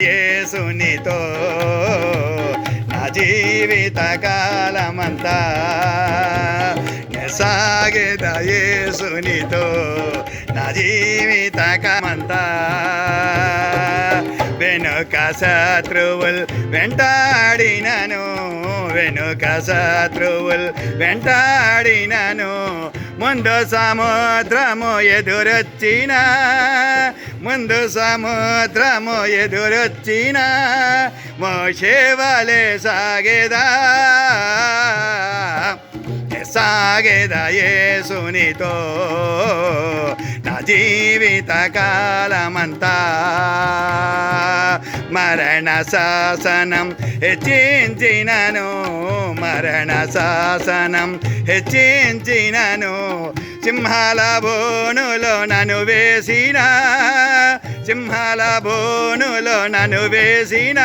యేసునితో నా జీవిత కాలమంతా సాగేద యేసునితో నా జీవిత కాలమంతా వెనుక శత్రువుల్ వెంటాడినను వెనుక శత్రువుల్ వెంటాడినను ముందు సముద్రము ఎదురొచ్చిన ముందు సముద్రము ఎదురొచ్చిన మోషే వలె సాగేదా సాగేదా యేసునితో నా జీవిత కాలమంతా మరణ శాసనం హెచ్చించినను మరణ శాసనం హెచ్చించినను సింహాల బోనులో నన్ను వేసిన సింహాల బోనులో నన్ను వేసిన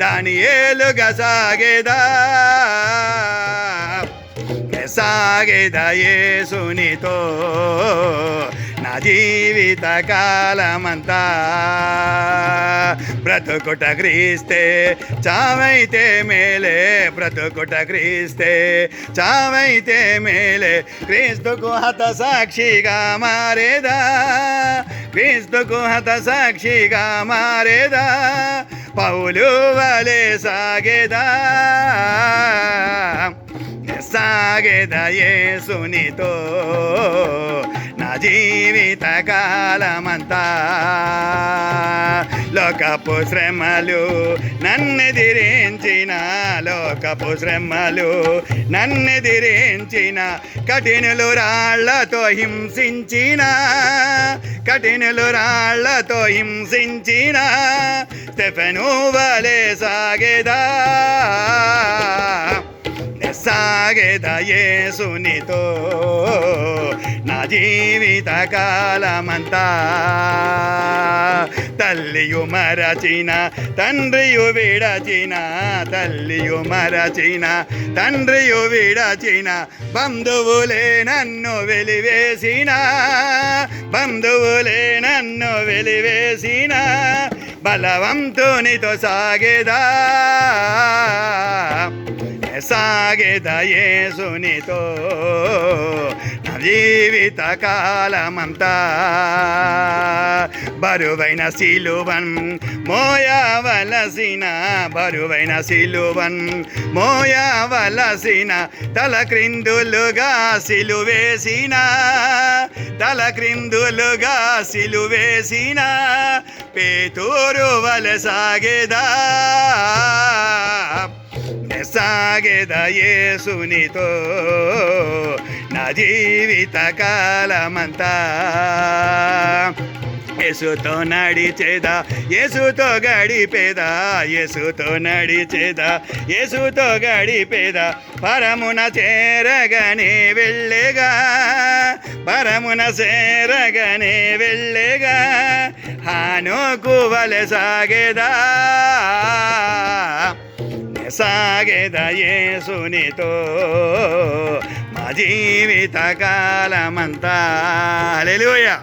దానియేలుగా సాగేదా సాగేదా యేసునితో నా జీవిత కాలమంతా బ్రతుకుట క్రీస్తే చావైతే మేలే బ్రతుకుట క్రీస్తే చావైతే మేలే క్రీస్తుకు హత సాక్షిగా మారేదా క్రీస్తుకు హత సాక్షిగా మారేదా పౌలు వలె సాగేదా సాగేదా యేసునితో నా జీవిత కాలమంతా లోకపు శ్రమలు నన్నెదిరించిన లోకపు శ్రమలు నన్నెదిరించిన కఠినులు రాళ్లతో హింసించిన కఠినులు రాళ్లతో హింసించిన స్టెఫెను వలె సాగేదా సాగేదా యేసునితో నా జీవిత కాలమంతా తల్లియు మరచిన తండ్రియు విడచిన తల్లియు మరచిన తండ్రియు విడచిన బంధువులే నన్ను వెలివేసిన బంధువులే నన్ను వెలివేసిన బలవంతునితో సాగేదా సాగేదా యేసునితో నా జీవిత కాలమంతా బరువైన సిలువన్ మోయవలసిన బరువైన సిలువన్ మోయవలసిన తల క్రిందులుగా సిలువేసిన తల క్రిందులుగా సిలువేసిన పేతురు వలె సాగేదా సాగేదా యేసునితో నా జీవిత కాలమంతా యేసుతో నడిచేదా యేసుతో గడిపేదా యేసుతో నడిచేదా యేసుతో గడిపేదా పరమున చేరగనే వెళ్ళేగా పరమున చేరగనే వెళ్ళేగా హానోకు వలె సాగేదా సాగేదా యేసునితో మా జీవిత కాలమంతా హల్లెలూయా.